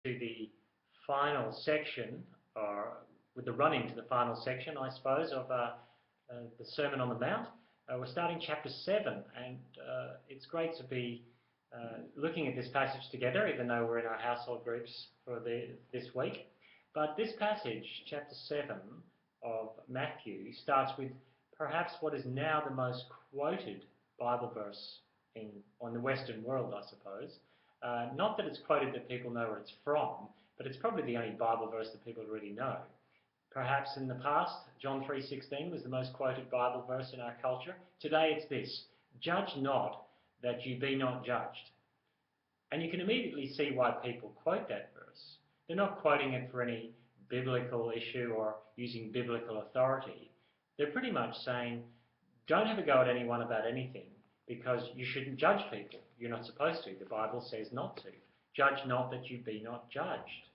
to the final section, or with the run into the final section, I suppose, of the Sermon on the Mount. We're starting chapter 7, and it's great to be looking at this passage together, even though we're in our household groups for this week. But this passage, chapter 7 of Matthew, starts with perhaps what is now the most quoted Bible verse on the Western world, I suppose. Not that it's quoted that people know where it's from, but it's probably the only Bible verse that people really know. Perhaps in the past, John 3:16 was the most quoted Bible verse in our culture. Today it's this: "Judge not, that you be not judged." And you can immediately see why people quote that verse. They're not quoting it for any biblical issue or using biblical authority. They're pretty much saying, don't have a go at anyone about anything, because you shouldn't judge people. You're not supposed to. The Bible says not to. Judge not that you be not judged.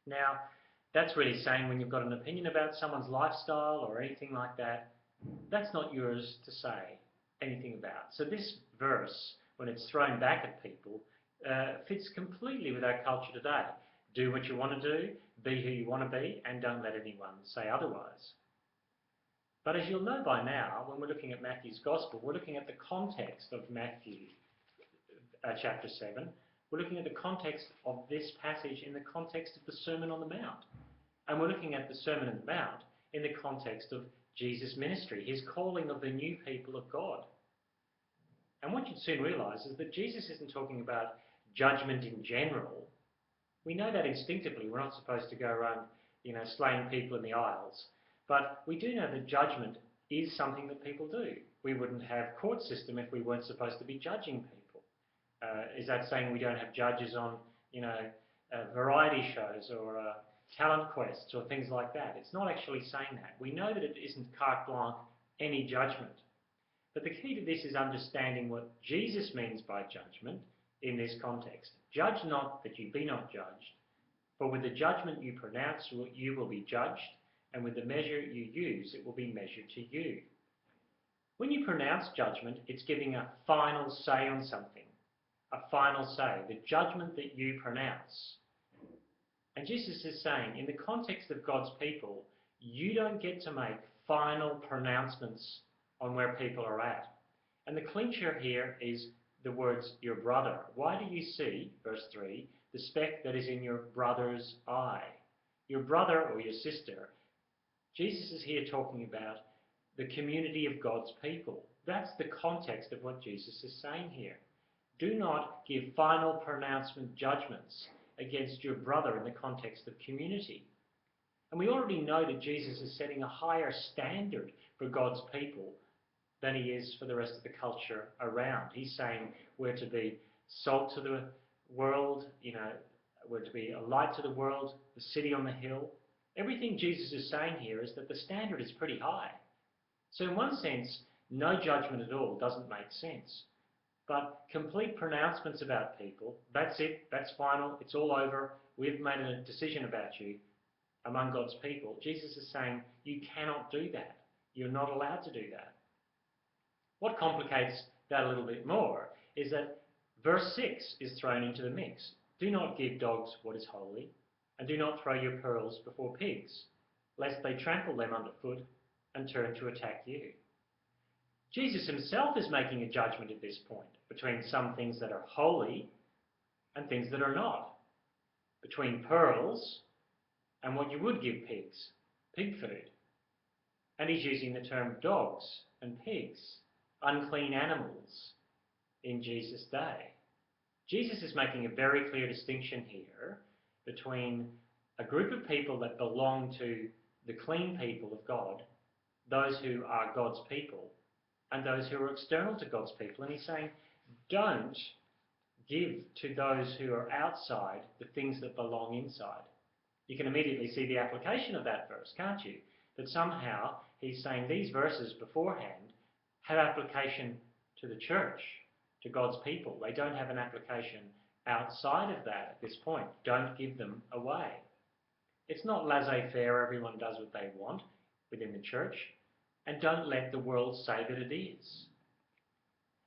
Now, that's really saying when you've got an opinion about someone's lifestyle or anything like that, that's not yours to say anything about. So this verse, when it's thrown back at people, fits completely with our culture today. Do what you want to do, be who you want to be, and don't let anyone say otherwise. But as you'll know by now, when we're looking at Matthew's Gospel, we're looking at the context of Matthew chapter 7. We're looking at the context of this passage in the context of the Sermon on the Mount. And we're looking at the Sermon on the Mount in the context of Jesus' ministry, his calling of the new people of God. And what you'd soon realise is that Jesus isn't talking about judgment in general. We know that instinctively. We're not supposed to go around, slaying people in the aisles. But we do know that judgment is something that people do. We wouldn't have court system if we weren't supposed to be judging people. Is that saying we don't have judges on, variety shows or talent quests or things like that? It's not actually saying that. We know that it isn't carte blanche, any judgment. But the key to this is understanding what Jesus means by judgment in this context. Judge not that you be not judged, for with the judgment you pronounce you will be judged, and with the measure you use it will be measured to you. When you pronounce judgment, it's giving a final say on something. A final say, the judgment that you pronounce. And Jesus is saying, in the context of God's people, you don't get to make final pronouncements on where people are at. And the clincher here is the words, your brother. Why do you see, verse 3, the speck that is in your brother's eye? Your brother or your sister. Jesus is here talking about the community of God's people. That's the context of what Jesus is saying here. Do not give final pronouncement judgments against your brother in the context of community. And we already know that Jesus is setting a higher standard for God's people than he is for the rest of the culture around. He's saying we're to be salt to the world, we're to be a light to the world, the city on the hill. Everything Jesus is saying here is that the standard is pretty high. So in one sense, no judgment at all doesn't make sense. But complete pronouncements about people, that's it, that's final, it's all over, we've made a decision about you among God's people. Jesus is saying you cannot do that. You're not allowed to do that. What complicates that a little bit more is that verse 6 is thrown into the mix. Do not give dogs what is holy, and do not throw your pearls before pigs, lest they trample them underfoot and turn to attack you. Jesus himself is making a judgment at this point between some things that are holy and things that are not, between pearls and what you would give pigs, pig food. And he's using the term dogs and pigs, unclean animals in Jesus' day. Jesus is making a very clear distinction here between a group of people that belong to the clean people of God, those who are God's people, and those who are external to God's people. And he's saying, don't give to those who are outside the things that belong inside. You can immediately see the application of that verse, can't you? That somehow he's saying these verses beforehand have application to the church, to God's people. They don't have an application outside of that at this point. Don't give them away. It's not laissez-faire, everyone does what they want within the church. And don't let the world say that it is.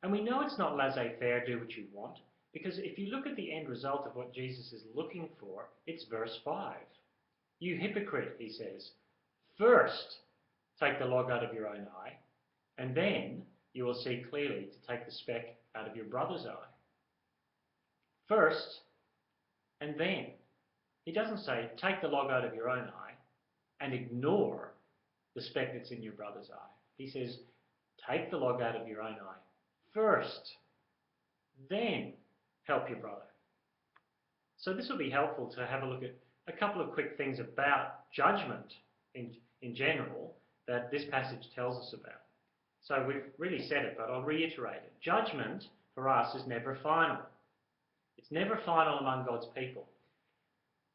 And we know it's not laissez-faire, do what you want, Because if you look at the end result of what Jesus is looking for, it's verse 5. You hypocrite, he says, first take the log out of your own eye, and then you will see clearly to take the speck out of your brother's eye. First, and then. He doesn't say, take the log out of your own eye and ignore the speck that's in your brother's eye. He says, take the log out of your own eye first, then help your brother. So this will be helpful to have a look at a couple of quick things about judgment in general that this passage tells us about. So we've really said it, but I'll reiterate it. Judgment for us is never final. It's never final among God's people.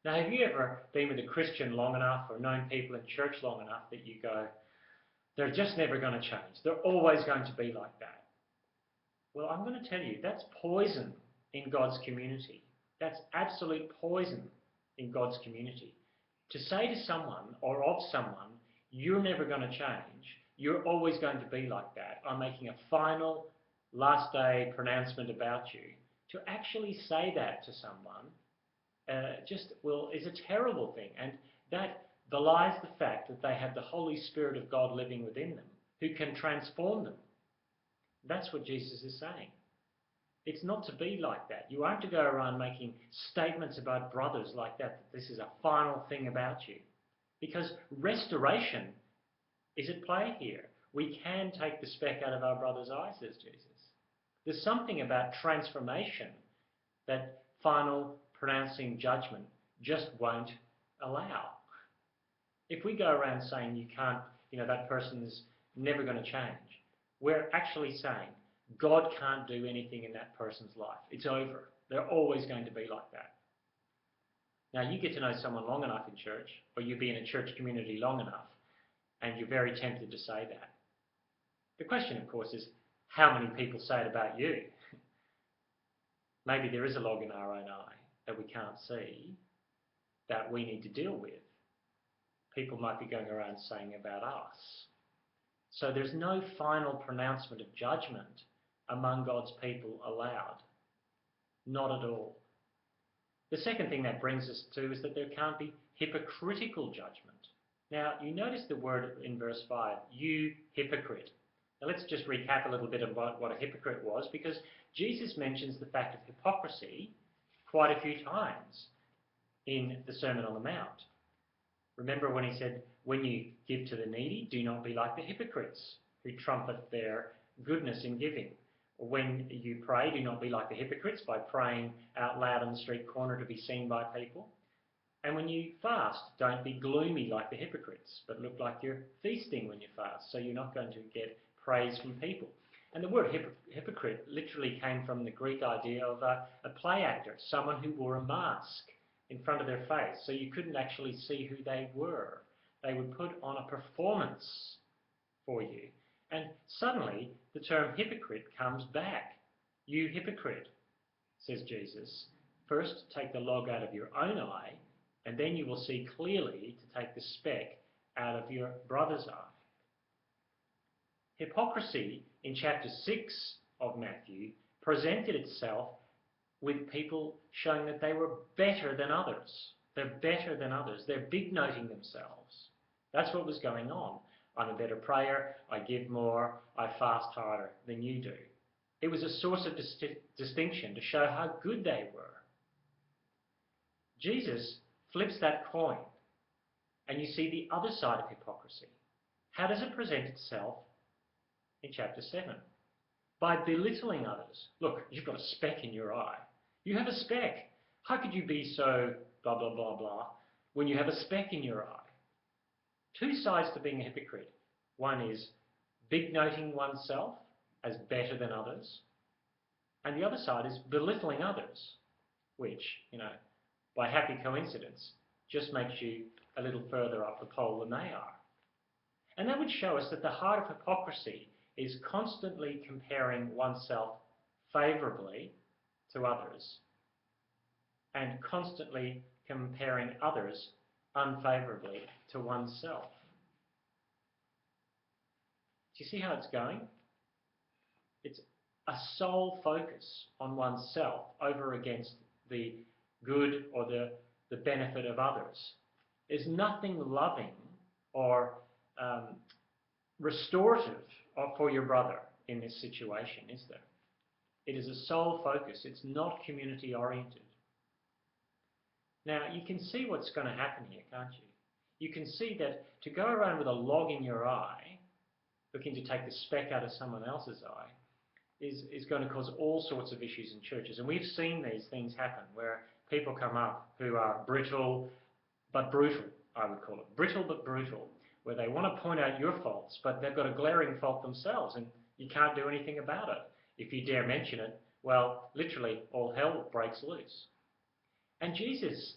Now, have you ever been with a Christian long enough or known people in church long enough that you go, they're just never going to change. They're always going to be like that. Well, I'm going to tell you, that's poison in God's community. That's absolute poison in God's community. To say to someone or of someone, you're never going to change, you're always going to be like that, I'm making a final, last day pronouncement about you, to actually say that to someone is a terrible thing. And that belies the fact that they have the Holy Spirit of God living within them, who can transform them. That's what Jesus is saying. It's not to be like that. You aren't to go around making statements about brothers like that this is a final thing about you. Because restoration is at play here. We can take the speck out of our brother's eye, says Jesus. There's something about transformation that final pronouncing judgment just won't allow. If we go around saying you can't, that person is never going to change, we're actually saying God can't do anything in that person's life. It's over. They're always going to be like that. Now, you get to know someone long enough in church, or you be in a church community long enough, and you're very tempted to say that. The question, of course, is how many people say it about you? Maybe there is a log in our own eye that we can't see that we need to deal with. People might be going around saying about us. So there's no final pronouncement of judgment among God's people allowed. Not at all. The second thing that brings us to is that there can't be hypocritical judgment. Now, you notice the word in verse 5, you hypocrite. Now let's just recap a little bit about what a hypocrite was, because Jesus mentions the fact of hypocrisy quite a few times in the Sermon on the Mount. Remember when he said, when you give to the needy, do not be like the hypocrites who trumpet their goodness in giving. Or when you pray, do not be like the hypocrites by praying out loud on the street corner to be seen by people. And when you fast, don't be gloomy like the hypocrites, but look like you're feasting when you fast, so you're not going to get praise from people. And the word hypocrite literally came from the Greek idea of a play actor, someone who wore a mask in front of their face, so you couldn't actually see who they were. They would put on a performance for you. And suddenly, the term hypocrite comes back. You hypocrite, says Jesus. First, take the log out of your own eye, and then you will see clearly to take the speck out of your brother's eye. Hypocrisy in chapter 6 of Matthew presented itself with people showing that they were better than others. They're better than others. They're big-noting themselves. That's what was going on. I'm a better prayer, I give more, I fast harder than you do. It was a source of distinction to show how good they were. Jesus flips that coin, and you see the other side of hypocrisy. How does it present itself in chapter 7? By belittling others. Look, you've got a speck in your eye. You have a speck. How could you be so blah, blah, blah, blah when you have a speck in your eye? Two sides to being a hypocrite. One is big-noting oneself as better than others, and the other side is belittling others, which, by happy coincidence, just makes you a little further up the pole than they are. And that would show us that the heart of hypocrisy is constantly comparing oneself favourably to others and constantly comparing others unfavourably to oneself. Do you see how it's going? It's a sole focus on oneself over against the good or the benefit of others. There's nothing loving or restorative for your brother in this situation, is there? It is a sole focus. It's not community oriented. Now, you can see what's going to happen here, can't you? You can see that to go around with a log in your eye, looking to take the speck out of someone else's eye, is going to cause all sorts of issues in churches. And we've seen these things happen where people come up who are brittle but brutal, I would call it. Brittle but brutal, where they want to point out your faults, but they've got a glaring fault themselves and you can't do anything about it. If you dare mention it, well, literally all hell breaks loose. And Jesus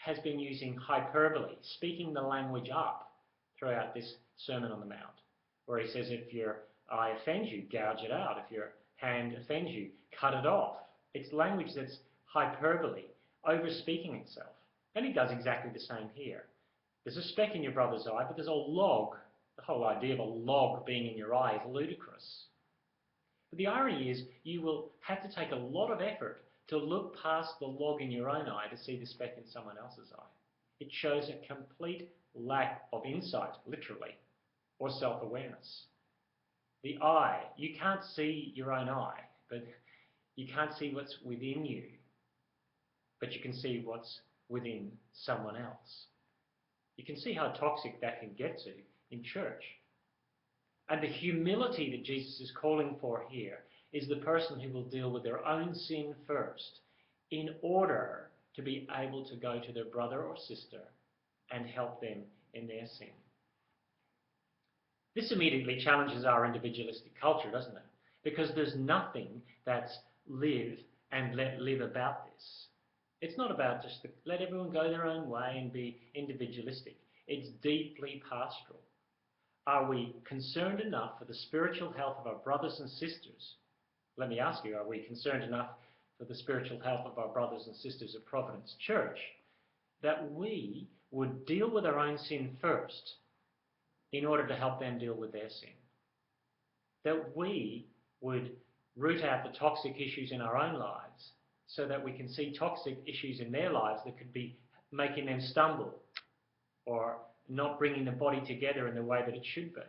has been using hyperbole, speaking the language up throughout this Sermon on the Mount, where he says, if your eye offends you, gouge it out. If your hand offends you, cut it off. It's language that's hyperbole, over-speaking itself. And he does exactly the same here. There's a speck in your brother's eye, but there's a log. The whole idea of a log being in your eye is ludicrous. But the irony is you will have to take a lot of effort to look past the log in your own eye to see the speck in someone else's eye. It shows a complete lack of insight, literally, or self-awareness. The eye, you can't see your own eye, but you can't see what's within you, but you can see what's within someone else. You can see how toxic that can get to in church. And the humility that Jesus is calling for here is the person who will deal with their own sin first in order to be able to go to their brother or sister and help them in their sin. This immediately challenges our individualistic culture, doesn't it? Because there's nothing that's live and let live about this. It's not about just let everyone go their own way and be individualistic. It's deeply pastoral. Are we concerned enough for the spiritual health of our brothers and sisters? Let me ask you, are we concerned enough for the spiritual health of our brothers and sisters of Providence Church that we would deal with our own sin first in order to help them deal with their sin? That we would root out the toxic issues in our own lives so that we can see toxic issues in their lives that could be making them stumble or not bringing the body together in the way that it should be.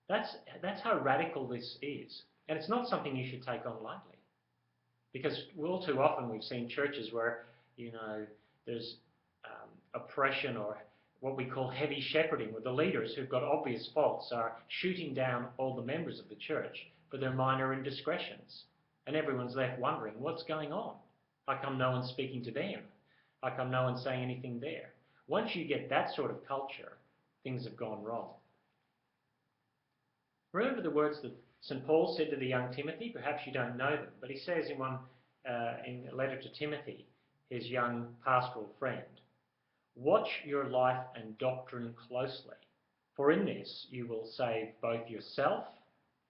That's how radical this is. And it's not something you should take on lightly. Because all too often we've seen churches where, there's oppression or what we call heavy shepherding, where the leaders who've got obvious faults are shooting down all the members of the church for their minor indiscretions. And everyone's left wondering, what's going on? How come no one's speaking to them? How come no one's saying anything there? Once you get that sort of culture, things have gone wrong. Remember the words that St. Paul said to the young Timothy? Perhaps you don't know them, but he says in a letter to Timothy, his young pastoral friend, watch your life and doctrine closely, for in this you will save both yourself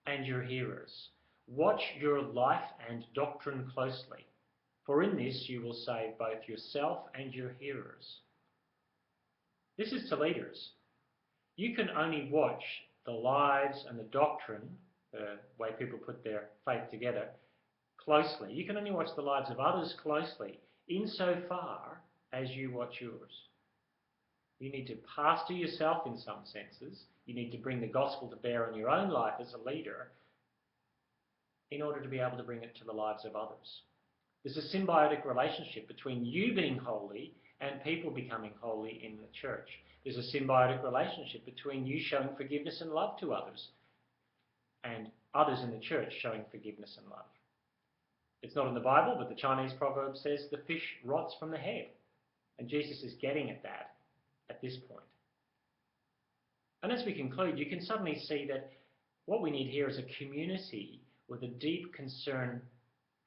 and your hearers. Watch your life and doctrine closely, for in this you will save both yourself and your hearers. This is to leaders. You can only watch the lives and the doctrine, the way people put their faith together, closely. You can only watch the lives of others closely insofar as you watch yours. You need to pastor yourself in some senses. You need to bring the gospel to bear on your own life as a leader in order to be able to bring it to the lives of others. There's a symbiotic relationship between you being holy and people becoming holy in the church. There's a symbiotic relationship between you showing forgiveness and love to others and others in the church showing forgiveness and love. It's not in the Bible, but the Chinese proverb says the fish rots from the head. And Jesus is getting at that at this point. And as we conclude, you can suddenly see that what we need here is a community with a deep concern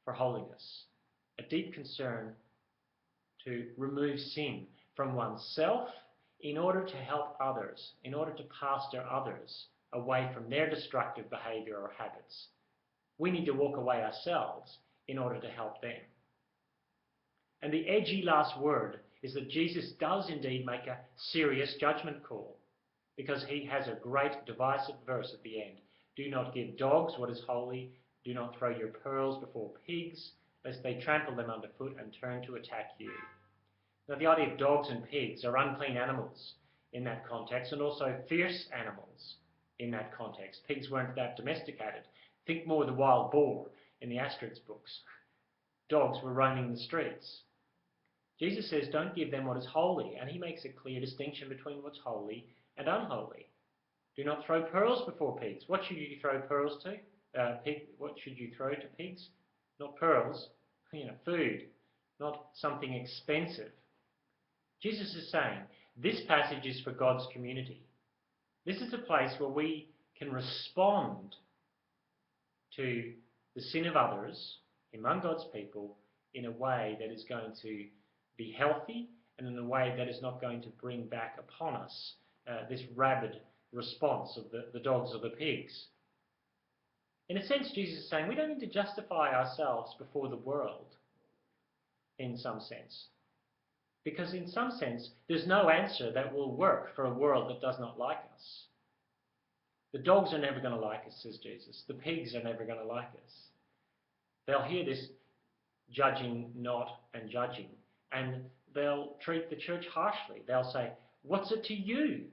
for holiness, a deep concern to remove sin from oneself in order to help others, in order to pastor others away from their destructive behaviour or habits. We need to walk away ourselves in order to help them. And the edgy last word is that Jesus does indeed make a serious judgment call, because he has a great divisive verse at the end. Do not give dogs what is holy, Do not throw your pearls before pigs, lest they trample them underfoot and turn to attack you. Now, the idea of dogs and pigs are unclean animals in that context, and also fierce animals in that context. Pigs weren't that domesticated. Think more of the wild boar in the Asterix books. Dogs were roaming the streets. Jesus says, don't give them what is holy, and he makes a clear distinction between what's holy and unholy. Do not throw pearls before pigs. What should you throw pearls to? What should you throw to pigs? Not pearls, food, not something expensive. Jesus is saying, this passage is for God's community. This is a place where we can respond to the sin of others among God's people in a way that is going to be healthy and in a way that is not going to bring back upon us this rabid response of the dogs or the pigs. In a sense, Jesus is saying we don't need to justify ourselves before the world in some sense. Because in some sense, there's no answer that will work for a world that does not like us. The dogs are never going to like us, says Jesus. The pigs are never going to like us. They'll hear this judging not and judging, and they'll treat the church harshly. They'll say, what's it to you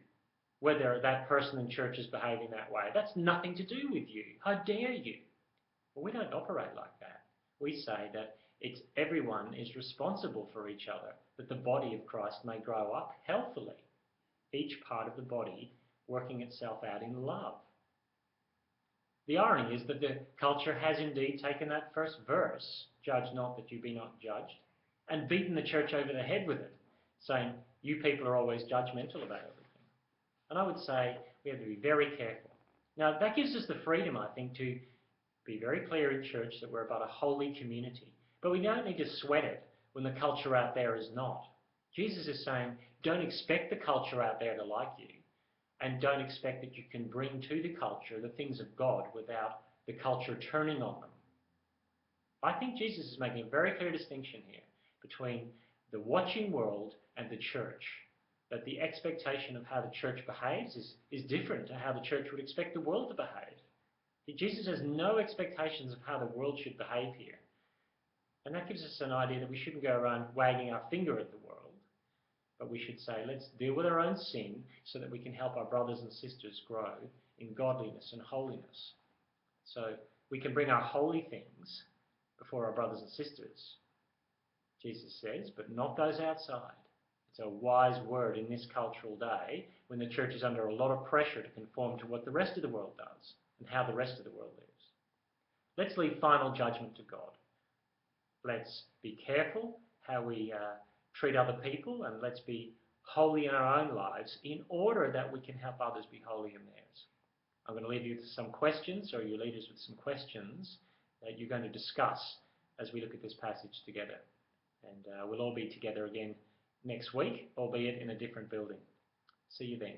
whether that person in church is behaving that way? That's nothing to do with you. How dare you? Well, we don't operate like that. We say that everyone is responsible for each other, that the body of Christ may grow up healthily, each part of the body working itself out in love. The irony is that the culture has indeed taken that first verse, judge not that you be not judged, and beaten the church over the head with it, saying, you people are always judgmental about everything. And I would say we have to be very careful. Now, that gives us the freedom, I think, to be very clear in church that we're about a holy community. But we don't need to sweat it when the culture out there is not. Jesus is saying, don't expect the culture out there to like you, and don't expect that you can bring to the culture the things of God without the culture turning on them. I think Jesus is making a very clear distinction here between the watching world and the church, that the expectation of how the church behaves is different to how the church would expect the world to behave. Jesus has no expectations of how the world should behave here. And that gives us an idea that we shouldn't go around wagging our finger at the world, but we should say, let's deal with our own sin so that we can help our brothers and sisters grow in godliness and holiness. So we can bring our holy things before our brothers and sisters, Jesus says, but not those outside. It's a wise word in this cultural day when the church is under a lot of pressure to conform to what the rest of the world does and how the rest of the world lives. Let's leave final judgment to God. Let's be careful how we treat other people, and let's be holy in our own lives in order that we can help others be holy in theirs. I'm going to leave you with some questions, or your leaders with some questions that you're going to discuss as we look at this passage together. And we'll all be together again next week, albeit in a different building. See you then.